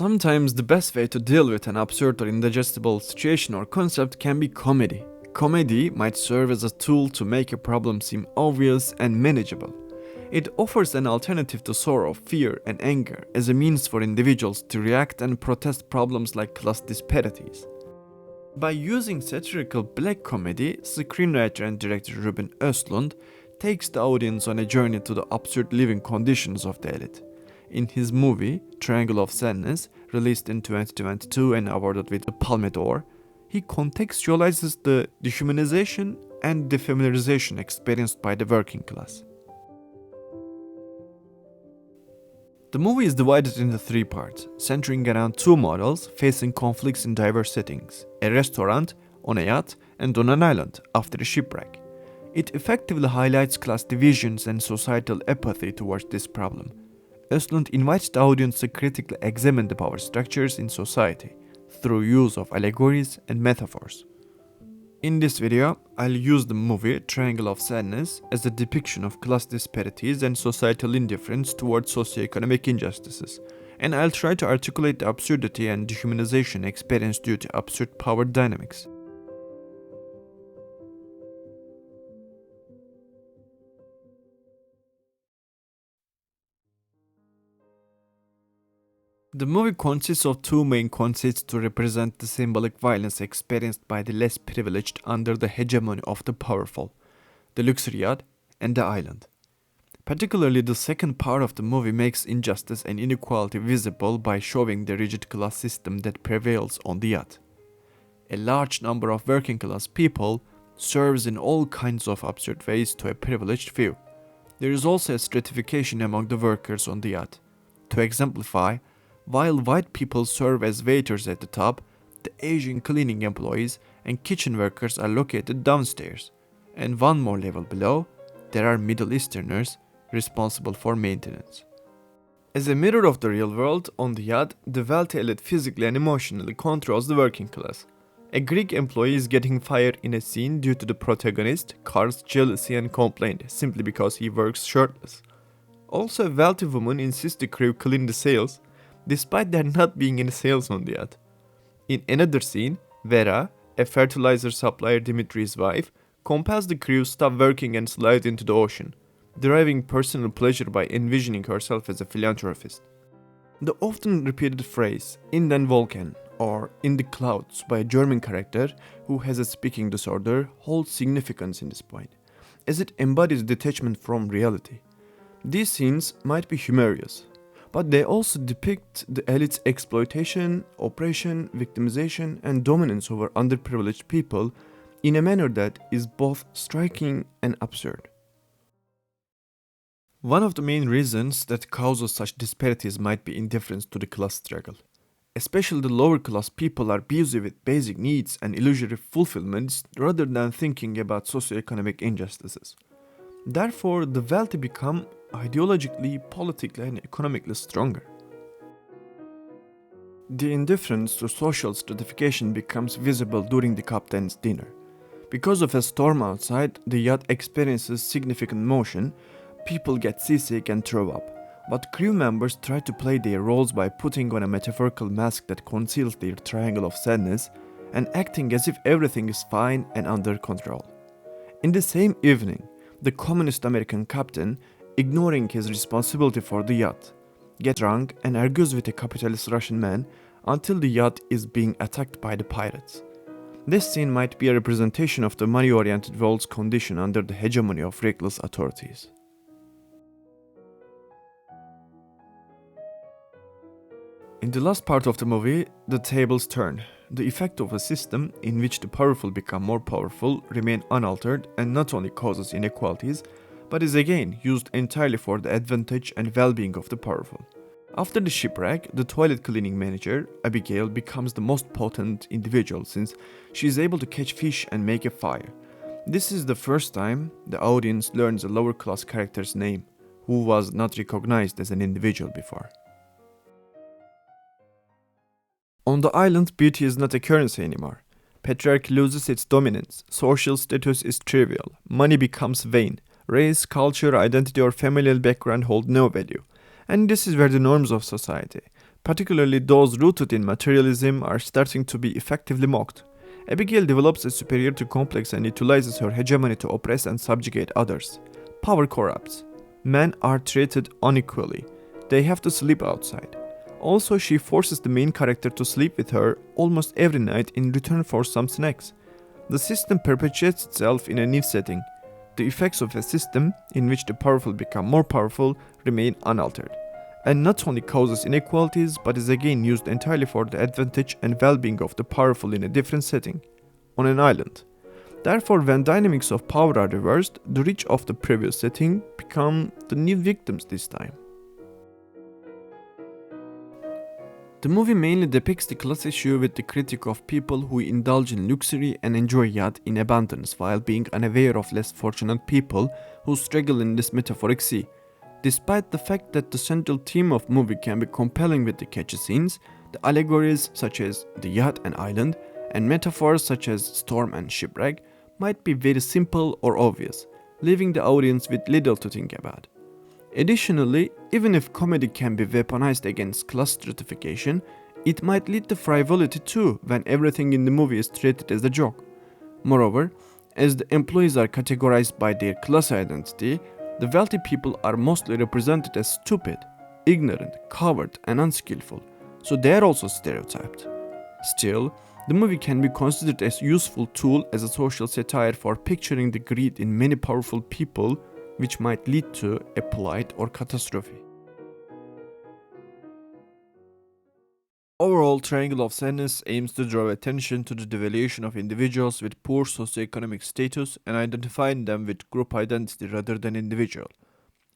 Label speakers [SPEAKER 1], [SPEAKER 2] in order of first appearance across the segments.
[SPEAKER 1] Sometimes the best way to deal with an absurd or indigestible situation or concept can be comedy. Comedy might serve as a tool to make a problem seem obvious and manageable. It offers an alternative to sorrow, fear, and anger as a means for individuals to react and protest problems like class disparities. By using satirical black comedy, screenwriter and director Ruben Östlund takes the audience on a journey to the absurd living conditions of the elite. In his movie, Triangle of Sadness, released in 2022 and awarded with the Palme d'Or, he contextualizes the dehumanization and defamiliarization experienced by the working class. The movie is divided into three parts, centering around two models facing conflicts in diverse settings: a restaurant, on a yacht, and on an island after a shipwreck. It effectively highlights class divisions and societal apathy towards this problem. Östlund invites the audience to critically examine the power structures in society through use of allegories and metaphors. In this video, I'll use the movie Triangle of Sadness as a depiction of class disparities and societal indifference towards socioeconomic injustices, and I'll try to articulate the absurdity and dehumanization experienced due to absurd power dynamics. The movie consists of two main concepts to represent the symbolic violence experienced by the less privileged under the hegemony of the powerful: the luxury yacht and the island. Particularly, the second part of the movie makes injustice and inequality visible by showing the rigid class system that prevails on the yacht. A large number of working class people serves in all kinds of absurd ways to a privileged few. There is also a stratification among the workers on the yacht. To exemplify, while white people serve as waiters at the top, the Asian cleaning employees and kitchen workers are located downstairs, and one more level below, there are Middle Easterners responsible for maintenance. As a mirror of the real world, on the yacht, the wealthy elite physically and emotionally controls the working class. A Greek employee is getting fired in a scene due to the protagonist, Carl's jealousy and complaint simply because he works shirtless. Also, a wealthy woman insists the crew clean the sails, despite there not being any sails on the yacht. In another scene, Vera, a fertilizer supplier Dimitri's wife, compels the crew stop working and slide into the ocean, deriving personal pleasure by envisioning herself as a philanthropist. The often repeated phrase, "in den Wolken," or "in the clouds," by a German character who has a speaking disorder holds significance in this point, as it embodies detachment from reality. These scenes might be humorous, but they also depict the elite's exploitation, oppression, victimization, and dominance over underprivileged people in a manner that is both striking and absurd. One of the main reasons that causes such disparities might be indifference to the class struggle. Especially the lower class people are busy with basic needs and illusory fulfillments rather than thinking about socioeconomic injustices. Therefore, the wealthy become ideologically, politically, and economically stronger. The indifference to social stratification becomes visible during the captain's dinner. Because of a storm outside, the yacht experiences significant motion, people get seasick and throw up, but crew members try to play their roles by putting on a metaphorical mask that conceals their triangle of sadness and acting as if everything is fine and under control. In the same evening, the communist American captain, ignoring his responsibility for the yacht, gets drunk and argues with a capitalist Russian man until the yacht is being attacked by the pirates. This scene might be a representation of the money-oriented world's condition under the hegemony of reckless authorities. In the last part of the movie, the tables turn. The effect of a system in which the powerful become more powerful remain unaltered and not only causes inequalities, but is again used entirely for the advantage and well-being of the powerful. After the shipwreck, the toilet cleaning manager, Abigail, becomes the most potent individual since she is able to catch fish and make a fire. This is the first time the audience learns a lower-class character's name, who was not recognized as an individual before. On the island, beauty is not a currency anymore. Patriarchy loses its dominance, social status is trivial, money becomes vain, race, culture, identity, or familial background hold no value. And this is where the norms of society, Particularly those rooted in materialism are starting to be effectively mocked. Abigail develops a superiority complex and utilizes her hegemony to oppress and subjugate others. Power corrupts. Men are treated unequally. They have to sleep outside. Also, she forces the main character to sleep with her almost every night in return for some snacks. The system perpetuates itself in a new setting. The effects of a system in which the powerful become more powerful remain unaltered, and not only causes inequalities but is again used entirely for the advantage and well-being of the powerful in a different setting, on an island. Therefore, when dynamics of power are reversed, the rich of the previous setting become the new victims this time. The movie mainly depicts the class issue with the critique of people who indulge in luxury and enjoy yacht in abundance while being unaware of less fortunate people who struggle in this metaphoric sea. Despite the fact that the central theme of movie can be compelling with the catchy scenes, the allegories such as the yacht and island, and metaphors such as storm and shipwreck might be very simple or obvious, leaving the audience with little to think about. Additionally, even if comedy can be weaponized against class stratification, it might lead to frivolity too when everything in the movie is treated as a joke. Moreover, as the employees are categorized by their class identity, the wealthy people are mostly represented as stupid, ignorant, coward, and unskillful, so they are also stereotyped. Still, the movie can be considered as a useful tool as a social satire for picturing the greed in many powerful people, which might lead to a plight or catastrophe. Overall, Triangle of Sadness aims to draw attention to the devaluation of individuals with poor socioeconomic status and identifying them with group identity rather than individual.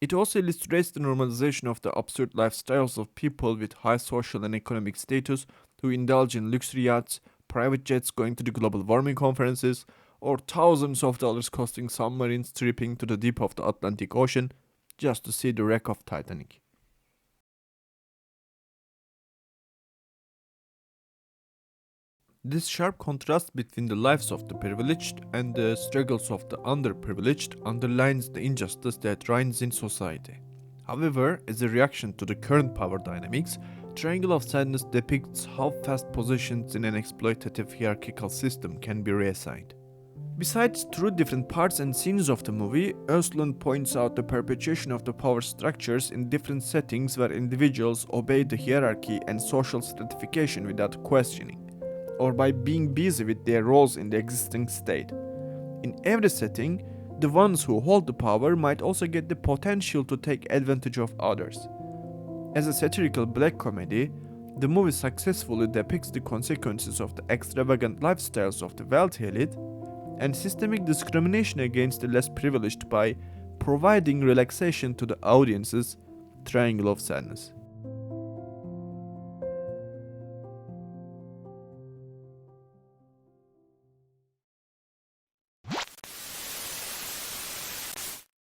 [SPEAKER 1] It also illustrates the normalization of the absurd lifestyles of people with high social and economic status who indulge in luxury yachts, private jets going to the global warming conferences, or thousands of dollars costing submarines tripping to the deep of the Atlantic Ocean just to see the wreck of Titanic. This sharp contrast between the lives of the privileged and the struggles of the underprivileged underlines the injustice that reigns in society. However, as a reaction to the current power dynamics, Triangle of Sadness depicts how fast positions in an exploitative hierarchical system can be reassigned. Besides two different parts and scenes of the movie, Östlund points out the perpetuation of the power structures in different settings where individuals obey the hierarchy and social stratification without questioning, or by being busy with their roles in the existing state. In every setting, the ones who hold the power might also get the potential to take advantage of others. As a satirical black comedy, the movie successfully depicts the consequences of the extravagant lifestyles of the wealthy elite and systemic discrimination against the less privileged by providing relaxation to the audience's Triangle of Sadness.